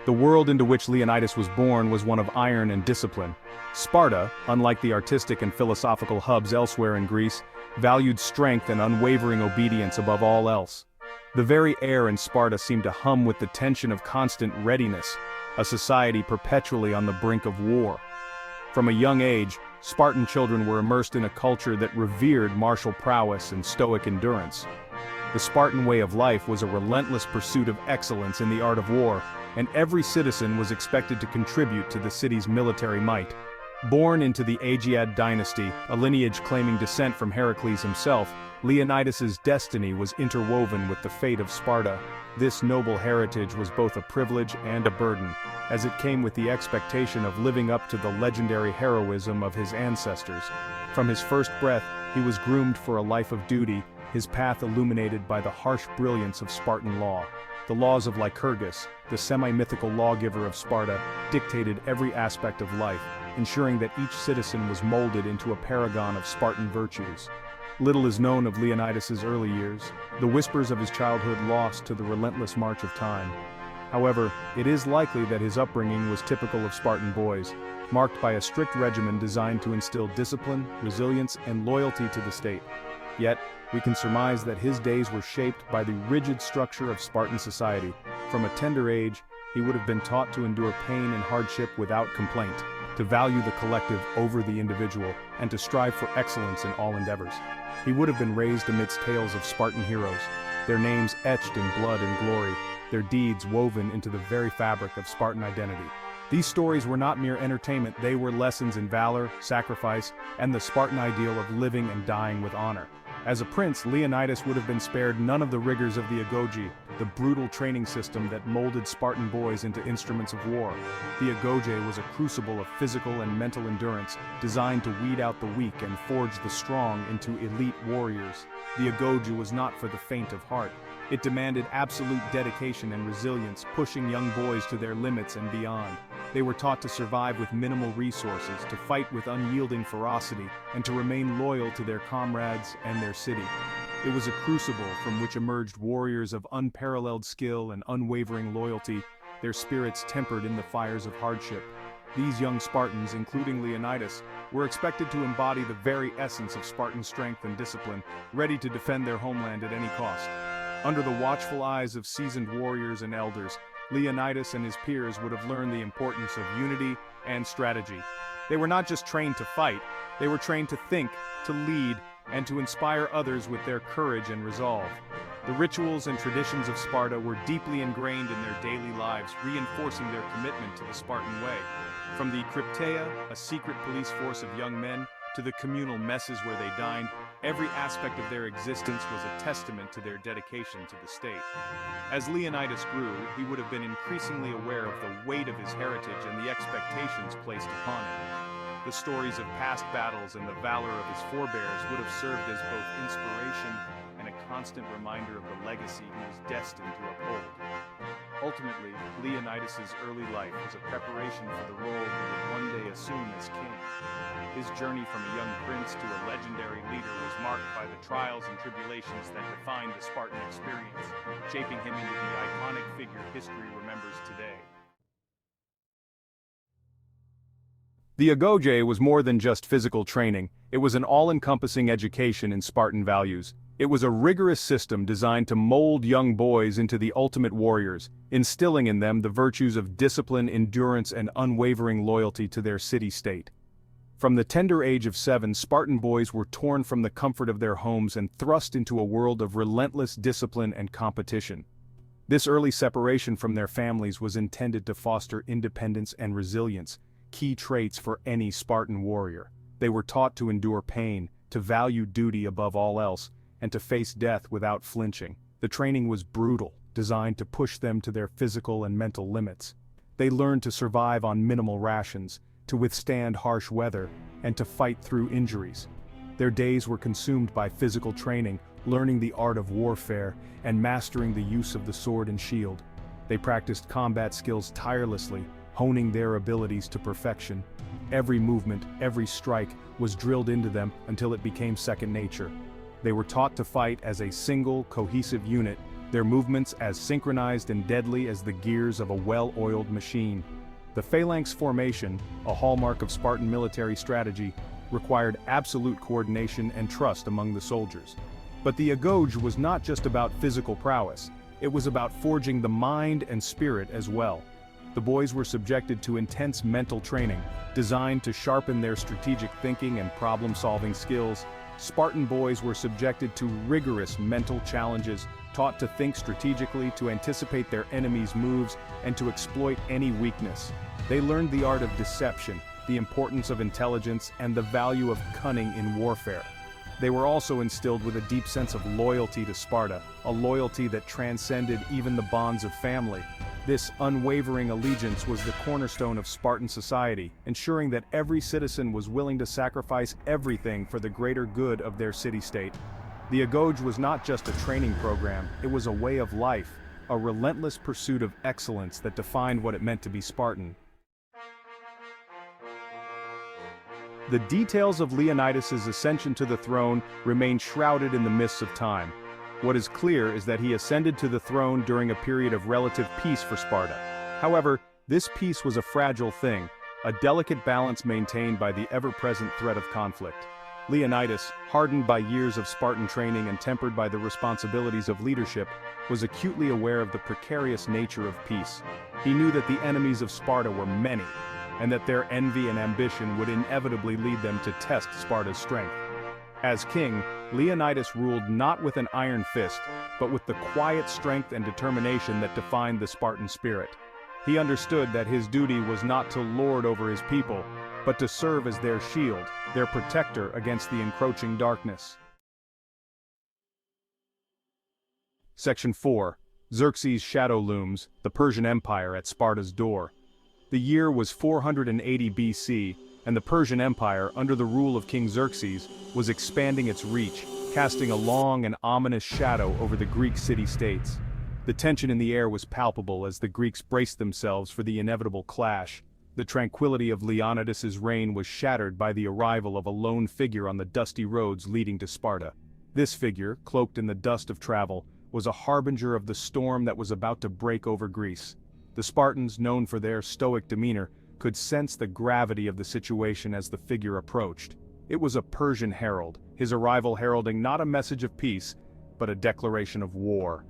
The world into which Leonidas was born was one of iron and discipline. Sparta, unlike the artistic and philosophical hubs elsewhere in Greece, valued strength and unwavering obedience above all else. The very air in Sparta seemed to hum with the tension of constant readiness, a society perpetually on the brink of war. From a young age, Spartan children were immersed in a culture that revered martial prowess and stoic endurance. The Spartan way of life was a relentless pursuit of excellence in the art of war, and every citizen was expected to contribute to the city's military might. Born into the Agead dynasty, a lineage claiming descent from Heracles himself, Leonidas's destiny was interwoven with the fate of Sparta. This noble heritage was both a privilege and a burden, as it came with the expectation of living up to the legendary heroism of his ancestors. From his first breath, he was groomed for a life of duty, his path illuminated by the harsh brilliance of Spartan law. The laws of Lycurgus, the semi-mythical lawgiver of Sparta, dictated every aspect of life, ensuring that each citizen was molded into a paragon of Spartan virtues. Little is known of Leonidas's early years, the whispers of his childhood lost to the relentless march of time. However, it is likely that his upbringing was typical of Spartan boys, marked by a strict regimen designed to instill discipline, resilience, and loyalty to the state. Yet, we can surmise that his days were shaped by the rigid structure of Spartan society. From a tender age, he would have been taught to endure pain and hardship without complaint, to value the collective over the individual, and to strive for excellence in all endeavors. He would have been raised amidst tales of Spartan heroes, their names etched in blood and glory, their deeds woven into the very fabric of Spartan identity. These stories were not mere entertainment, they were lessons in valor, sacrifice, and the Spartan ideal of living and dying with honor. As a prince, Leonidas would have been spared none of the rigors of the Agoge, the brutal training system that molded Spartan boys into instruments of war. The Agoge was a crucible of physical and mental endurance, designed to weed out the weak and forge the strong into elite warriors. The Agoge was not for the faint of heart. It demanded absolute dedication and resilience, pushing young boys to their limits and beyond. They were taught to survive with minimal resources, to fight with unyielding ferocity, and to remain loyal to their comrades and their city. It was a crucible from which emerged warriors of unparalleled skill and unwavering loyalty, their spirits tempered in the fires of hardship. These young Spartans, including Leonidas, were expected to embody the very essence of Spartan strength and discipline, ready to defend their homeland at any cost. Under the watchful eyes of seasoned warriors and elders, Leonidas and his peers would have learned the importance of unity and strategy. They were not just trained to fight, they were trained to think, to lead, and to inspire others with their courage and resolve. The rituals and traditions of Sparta were deeply ingrained in their daily lives, reinforcing their commitment to the Spartan way. From the Crypteia, a secret police force of young men, to the communal messes where they dined, every aspect of their existence was a testament to their dedication to the state. As Leonidas grew, he would have been increasingly aware of the weight of his heritage and the expectations placed upon him. The stories of past battles and the valor of his forebears would have served as both inspiration and a constant reminder of the legacy he was destined to uphold. Ultimately, Leonidas's early life was a preparation for the role he would one day assume as king. His journey from a young prince to a legendary leader was marked by the trials and tribulations that defined the Spartan experience, shaping him into the iconic figure history remembers today. The Agoge was more than just physical training, it was an all-encompassing education in Spartan values. It was a rigorous system designed to mold young boys into the ultimate warriors, instilling in them the virtues of discipline, endurance, and unwavering loyalty to their city-state. From the tender age of 7, Spartan boys were torn from the comfort of their homes and thrust into a world of relentless discipline and competition. This early separation from their families was intended to foster independence and resilience, key traits for any Spartan warrior. They were taught to endure pain, to value duty above all else, and to face death without flinching. The training was brutal, designed to push them to their physical and mental limits. They learned to survive on minimal rations, to withstand harsh weather, and to fight through injuries. Their days were consumed by physical training, learning the art of warfare, and mastering the use of the sword and shield. They practiced combat skills tirelessly, honing their abilities to perfection. Every movement, every strike, was drilled into them until it became second nature. They were taught to fight as a single, cohesive unit, their movements as synchronized and deadly as the gears of a well-oiled machine. The phalanx formation, a hallmark of Spartan military strategy, required absolute coordination and trust among the soldiers. But the Agoge was not just about physical prowess, it was about forging the mind and spirit as well. The boys were subjected to intense mental training, designed to sharpen their strategic thinking and problem-solving skills. Spartan boys were subjected to rigorous mental challenges, taught to think strategically, to anticipate their enemies' moves, and to exploit any weakness. They learned the art of deception, the importance of intelligence, and the value of cunning in warfare. They were also instilled with a deep sense of loyalty to Sparta, a loyalty that transcended even the bonds of family. This unwavering allegiance was the cornerstone of Spartan society, ensuring that every citizen was willing to sacrifice everything for the greater good of their city-state. The Agoge was not just a training program, it was a way of life, a relentless pursuit of excellence that defined what it meant to be Spartan. The details of Leonidas' ascension to the throne remain shrouded in the mists of time. What is clear is that he ascended to the throne during a period of relative peace for Sparta. However, this peace was a fragile thing, a delicate balance maintained by the ever-present threat of conflict. Leonidas, hardened by years of Spartan training and tempered by the responsibilities of leadership, was acutely aware of the precarious nature of peace. He knew that the enemies of Sparta were many, and that their envy and ambition would inevitably lead them to test Sparta's strength. As king, Leonidas ruled not with an iron fist, but with the quiet strength and determination that defined the Spartan spirit. He understood that his duty was not to lord over his people, but to serve as their shield, their protector against the encroaching darkness. Section 4. Xerxes' shadow looms, the Persian Empire at Sparta's door. The year was 480 BC, and the Persian Empire, under the rule of King Xerxes, was expanding its reach, casting a long and ominous shadow over the Greek city-states. The tension in the air was palpable as the Greeks braced themselves for the inevitable clash. The tranquility of Leonidas' reign was shattered by the arrival of a lone figure on the dusty roads leading to Sparta. This figure, cloaked in the dust of travel, was a harbinger of the storm that was about to break over Greece. The Spartans, known for their stoic demeanor, could sense the gravity of the situation as the figure approached. It was a Persian herald, his arrival heralding not a message of peace, but a declaration of war.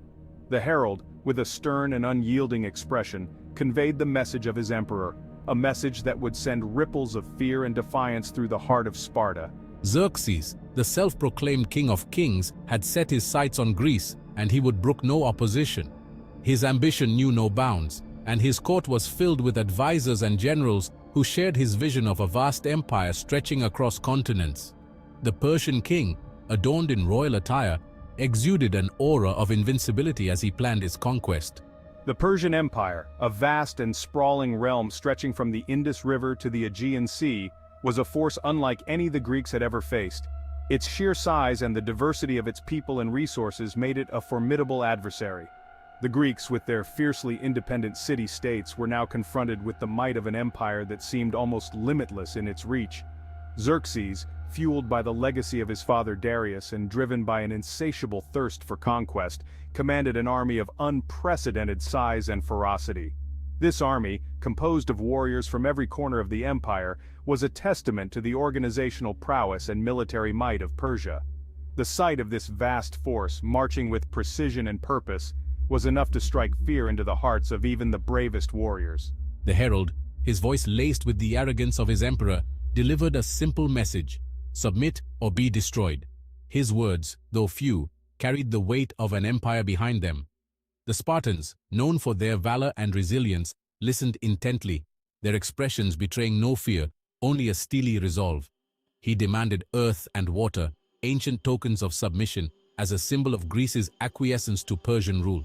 The herald, with a stern and unyielding expression, conveyed the message of his emperor, a message that would send ripples of fear and defiance through the heart of Sparta. Xerxes, the self-proclaimed king of kings, had set his sights on Greece, and he would brook no opposition. His ambition knew no bounds, and his court was filled with advisors and generals who shared his vision of a vast empire stretching across continents. The Persian king, adorned in royal attire, exuded an aura of invincibility as he planned his conquest. The Persian Empire, a vast and sprawling realm stretching from the Indus River to the Aegean Sea, was a force unlike any the Greeks had ever faced. Its sheer size and the diversity of its people and resources made it a formidable adversary. The Greeks, with their fiercely independent city-states, were now confronted with the might of an empire that seemed almost limitless in its reach. Xerxes, fueled by the legacy of his father Darius and driven by an insatiable thirst for conquest, commanded an army of unprecedented size and ferocity. This army, composed of warriors from every corner of the empire, was a testament to the organizational prowess and military might of Persia. The sight of this vast force, marching with precision and purpose, was enough to strike fear into the hearts of even the bravest warriors. The herald, his voice laced with the arrogance of his emperor, delivered a simple message: submit or be destroyed. His words, though few, carried the weight of an empire behind them. The Spartans, known for their valor and resilience, listened intently, their expressions betraying no fear, only a steely resolve. He demanded earth and water, ancient tokens of submission, as a symbol of Greece's acquiescence to Persian rule.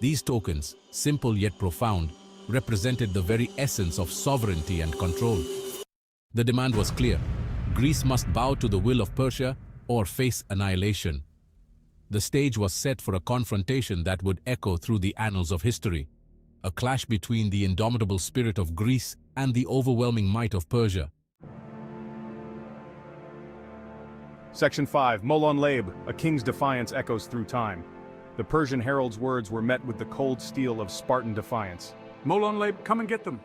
These tokens, simple yet profound, represented the very essence of sovereignty and control. The demand was clear: Greece must bow to the will of Persia or face annihilation. The stage was set for a confrontation that would echo through the annals of history, a clash between the indomitable spirit of Greece and the overwhelming might of Persia. Section 5. Molon Labe, a king's defiance echoes through time. The Persian herald's words were met with the cold steel of Spartan defiance. Molon Labe, come and get them.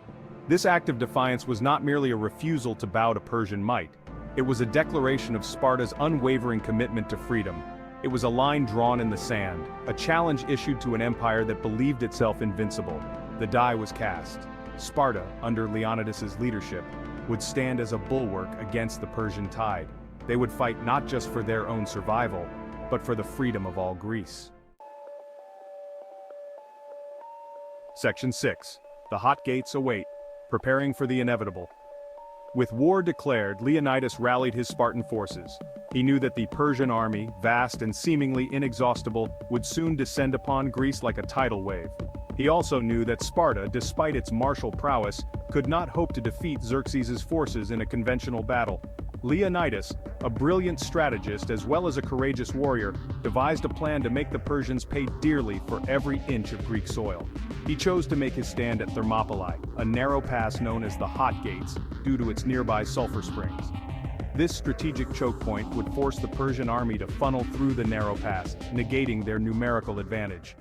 This act of defiance was not merely a refusal to bow to Persian might. It was a declaration of Sparta's unwavering commitment to freedom. It was a line drawn in the sand, a challenge issued to an empire that believed itself invincible. The die was cast. Sparta, under Leonidas's leadership, would stand as a bulwark against the Persian tide. They would fight not just for their own survival, but for the freedom of all Greece. Section 6. The hot gates await, preparing for the inevitable. With war declared, Leonidas rallied his Spartan forces. He knew that the Persian army, vast and seemingly inexhaustible, would soon descend upon Greece like a tidal wave. He also knew that Sparta, despite its martial prowess, could not hope to defeat Xerxes' forces in a conventional battle. Leonidas, a brilliant strategist as well as a courageous warrior, devised a plan to make the Persians pay dearly for every inch of Greek soil. He chose to make his stand at Thermopylae, a narrow pass known as the Hot Gates, due to its nearby sulfur springs. This strategic choke point would force the Persian army to funnel through the narrow pass, negating their numerical advantage.